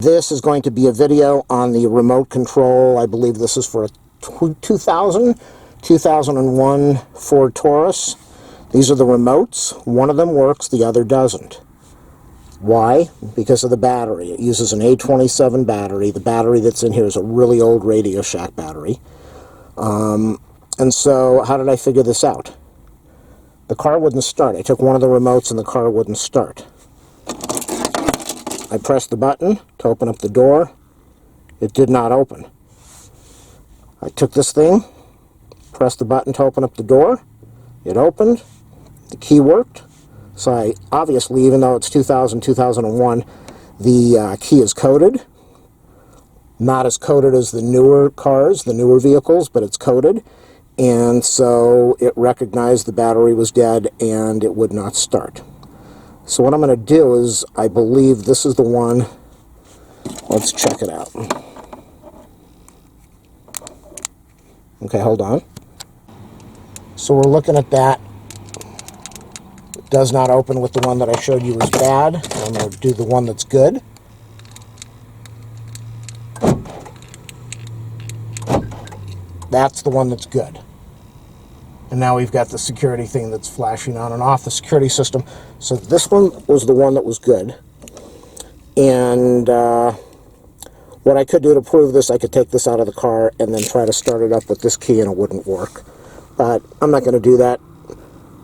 This is going to be a video on the remote control. I believe this is for a 2001 Ford Taurus. These are the remotes. One of them works, the other doesn't. Why? Because of the battery. It uses an A27 battery. The battery that's in here is a really old Radio Shack battery. And so, how did I figure this out? The car wouldn't start. I took one of the remotes and the car wouldn't start. I pressed the button to open up the door. It did not open. I took this thing, pressed the button to open up the door. It opened. The key worked. So I, obviously, even though it's 2001, the key is coded. Not as coded as the newer cars, the newer vehicles, but it's coded. And so it recognized the battery was dead and it would not start. So what I'm going to do is, I believe this is the one. Let's check it out. Okay, hold on. So we're looking at that. It does not open with the one that I showed you was bad. I'm going to do the one that's good. That's the one that's good. And now we've got the security thing that's flashing on and off, the security system. So this one was the one that was good. And what I could do to prove this, I could take this out of the car and then try to start it up with this key and it wouldn't work. But I'm not going to do that.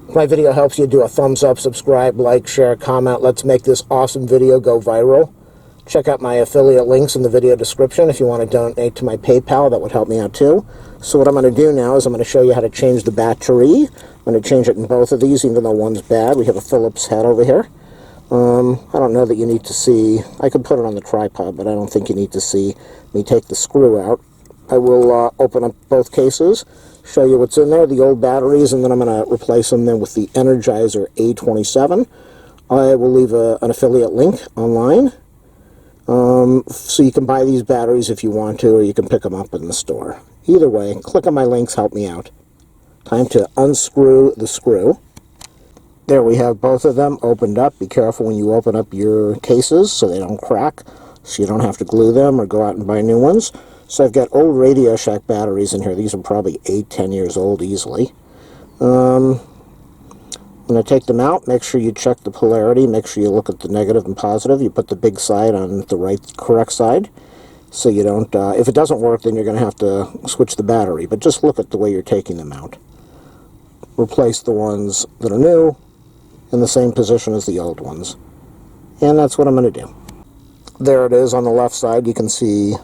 If my video helps you, do a thumbs up, subscribe, like, share, comment. Let's make this awesome video go viral. Check out my affiliate links in the video description. If you want to donate to my PayPal, that would help me out too. So what I'm going to do now is I'm going to show you how to change the battery. I'm going to change it in both of these, even though one's bad. We have a Phillips head over here. I don't know that you need to see. I could put it on the tripod, but I don't think you need to see me take the screw out. I will open up both cases, show you what's in there, the old batteries, and then I'm going to replace them then with the Energizer A27. I will leave an affiliate link online. So you can buy these batteries if you want to, or you can pick them up in the store. Either way, click on my links, help me out. Time to unscrew the screw. There we have both of them opened up. Be careful when you open up your cases so they don't crack, so you don't have to glue them or go out and buy new ones. So I've got old Radio Shack batteries in here. These are probably 8-10 years old easily. I'm going to take them out, make sure you check the polarity, make sure you look at the negative and positive. You put the big side on the correct side, so you don't, if it doesn't work, then you're going to have to switch the battery, but just look at the way you're taking them out. Replace the ones that are new in the same position as the old ones. And that's what I'm going to do. There it is on the left side. You can see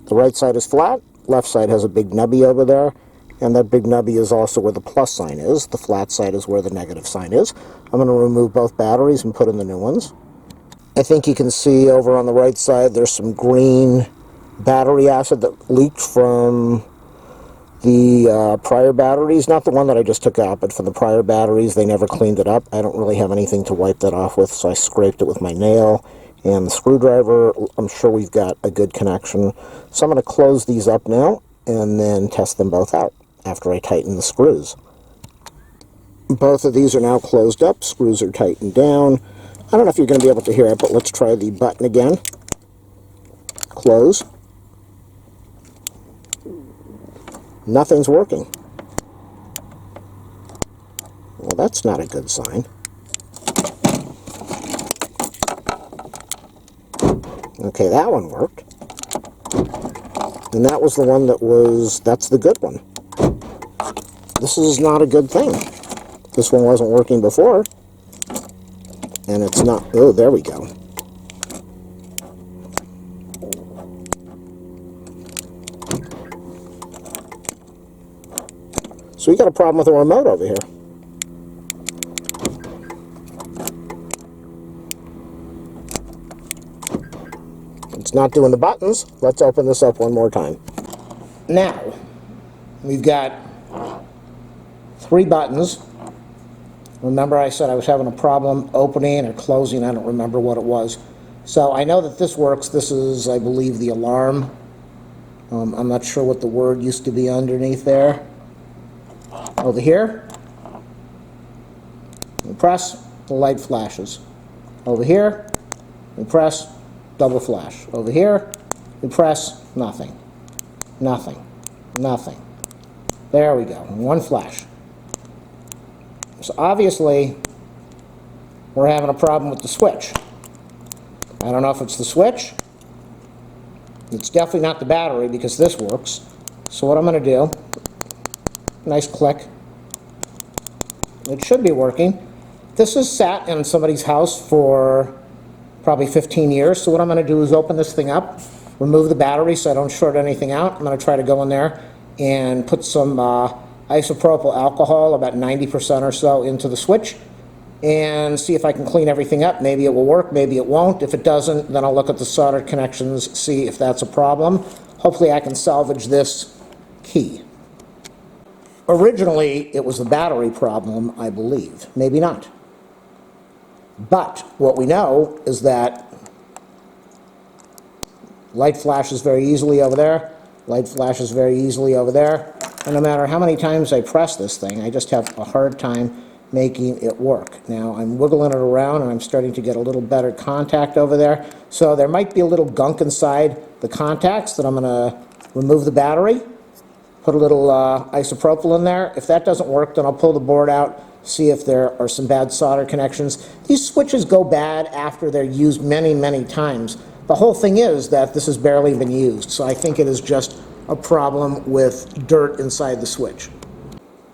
the right side is flat, left side has a big nubby over there. And that big nubby is also where the plus sign is. The flat side is where the negative sign is. I'm going to remove both batteries and put in the new ones. I think you can see over on the right side there's some green battery acid that leaked from the prior batteries. Not the one that I just took out, but for the prior batteries, they never cleaned it up. I don't really have anything to wipe that off with, so I scraped it with my nail. And the screwdriver, I'm sure we've got a good connection. So I'm going to close these up now and then test them both out after I tighten the screws. Both of these are now closed up. Screws are tightened down. I don't know if you're going to be able to hear it, but let's try the button again. Close. Nothing's working. Well, that's not a good sign. Okay, that one worked. And that was the one that was, that's the good one. This is not a good thing. This one wasn't working before. And it's not, oh, there we go. So we got a problem with the remote over here. It's not doing the buttons. Let's open this up one more time. Now, we've got 3 buttons. Remember I said I was having a problem opening or closing. I don't remember what it was. So I know that this works. This is, I believe, the alarm. I'm not sure what the word used to be underneath there. Over here, you press, the light flashes. Over here, you press, double flash. Over here, we press, nothing, nothing, nothing. There we go, one flash. So obviously, we're having a problem with the switch. I don't know if it's the switch. It's definitely not the battery because this works. So what I'm going to do, nice click. It should be working. This has sat in somebody's house for probably 15 years. So what I'm going to do is open this thing up, remove the battery so I don't short anything out. I'm going to try to go in there and put some isopropyl alcohol, about 90% or so, into the switch and see if I can clean everything up. Maybe it will work, maybe it won't. If it doesn't, then I'll look at the soldered connections, see if that's a problem. Hopefully I can salvage this key. Originally, it was the battery problem, I believe. Maybe not. But what we know is that light flashes very easily over there, light flashes very easily over there, and no matter how many times I press this thing, I just have a hard time making it work. Now I'm wiggling it around and I'm starting to get a little better contact over there. So there might be a little gunk inside the contacts that I'm going to remove the battery, put a little isopropyl in there. If that doesn't work, then I'll pull the board out, see if there are some bad solder connections. These switches go bad after they're used many, many times. The whole thing is that this has barely been used, so I think it is just a problem with dirt inside the switch.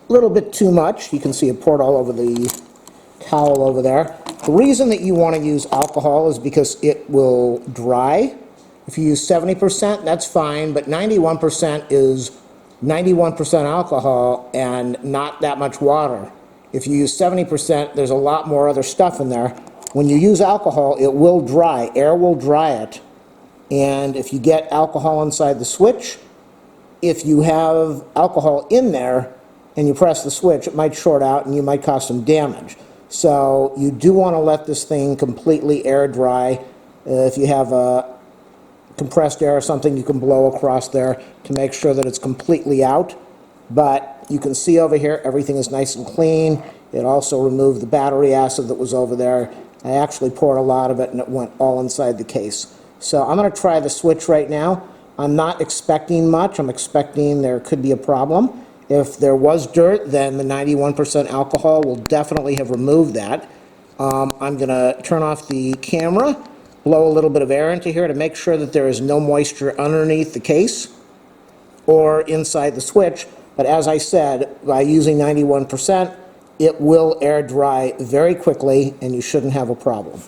A little bit too much. You can see it poured all over the towel over there. The reason that you want to use alcohol is because it will dry. If you use 70%, that's fine, but 91% is 91% alcohol and not that much water. If you use 70%, there's a lot more other stuff in there. When you use alcohol, it will dry. Air will dry it. And if you get alcohol inside the switch, if you have alcohol in there and you press the switch, it might short out and you might cause some damage. So you do want to let this thing completely air dry. If you have a compressed air or something, you can blow across there to make sure that it's completely out. But you can see over here, everything is nice and clean. It also removed the battery acid that was over there. I actually poured a lot of it and it went all inside the case. So I'm going to try the switch right now. I'm not expecting much. I'm expecting there could be a problem. If there was dirt, then the 91% alcohol will definitely have removed that. I'm going to turn off the camera, blow a little bit of air into here to make sure that there is no moisture underneath the case or inside the switch. But as I said, by using 91%, it will air dry very quickly and you shouldn't have a problem.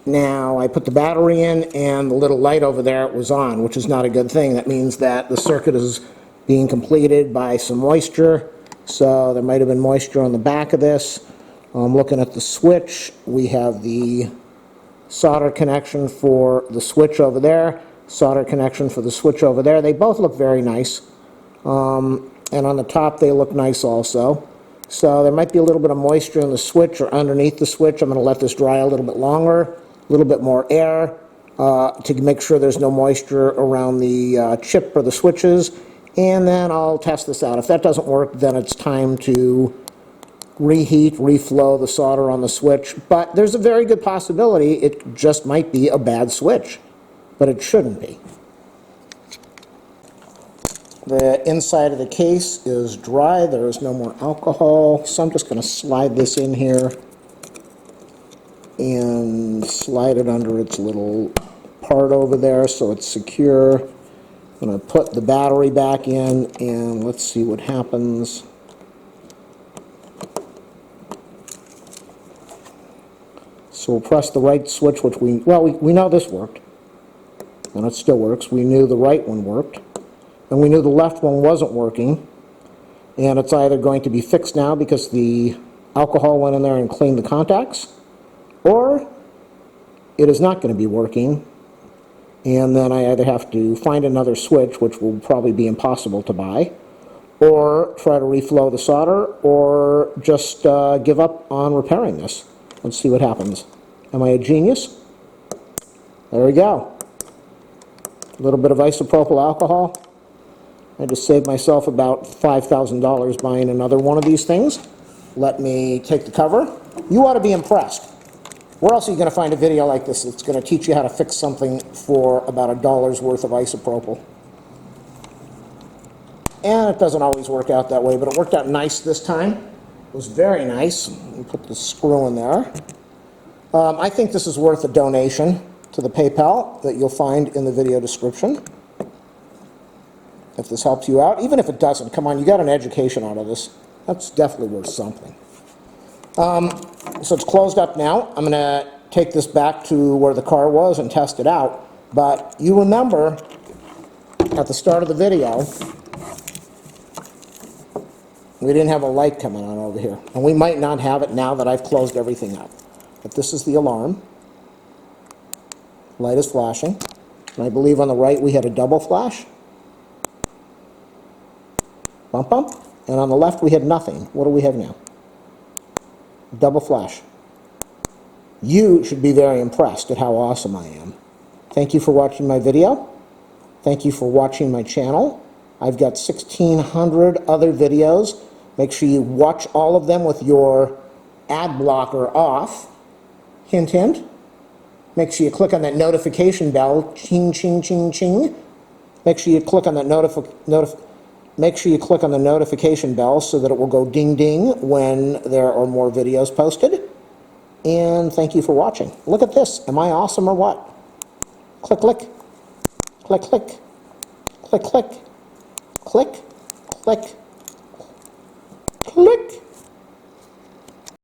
Now I put the battery in and the little light over there was on, which is not a good thing. That means that the circuit is being completed by some moisture. So there might have been moisture on the back of this. Looking at the switch, we have the solder connection for the switch over there, solder connection for the switch over there. They both look very nice. And on the top they look nice also. So there might be a little bit of moisture in the switch or underneath the switch. I'm going to let this dry a little bit longer, a little bit more air to make sure there's no moisture around the chip or the switches. And then I'll test this out. If that doesn't work, then it's time to reheat, reflow the solder on the switch. But there's a very good possibility it just might be a bad switch, but it shouldn't be. The inside of the case is dry. There is no more alcohol. So I'm just going to slide this in here and slide it under its little part over there so it's secure. I'm going to put the battery back in and let's see what happens. So we'll press the right switch, which we know this worked, and it still works. We knew the right one worked, and we knew the left one wasn't working, and it's either going to be fixed now because the alcohol went in there and cleaned the contacts, or it is not going to be working, and then I either have to find another switch, which will probably be impossible to buy, or try to reflow the solder, or just give up on repairing this. Let's see what happens. Am I a genius? There we go. A little bit of isopropyl alcohol. I just saved myself about $5,000 buying another one of these things. Let me take the cover. You ought to be impressed. Where else are you going to find a video like this that's going to teach you how to fix something for about $1 worth of isopropyl? And it doesn't always work out that way, but it worked out nice this time. It was very nice. We put the screw in there. I think this is worth a donation to the PayPal that you'll find in the video description. If this helps you out, even if it doesn't, come on, you got an education out of this. That's definitely worth something. So it's closed up now. I'm going to take this back to where the car was and test it out. But you remember at the start of the video, we didn't have a light coming on over here. And we might not have it now that I've closed everything up. But this is the alarm. Light is flashing. And I believe on the right we had a double flash. Bump, bump. And on the left we had nothing. What do we have now? Double flash. You should be very impressed at how awesome I am. Thank you for watching my video. Thank you for watching my channel. I've got 1,600 other videos. Make sure you watch all of them with your ad blocker off. Hint, hint. Make sure you click on that notification bell. Ching, ching, ching, ching. Make sure you click on that Make sure you click on the notification bell so that it will go ding ding when there are more videos posted. And thank you for watching. Look at this. Am I awesome or what? Click, click. Click, click. Click, click. Click, click. Click.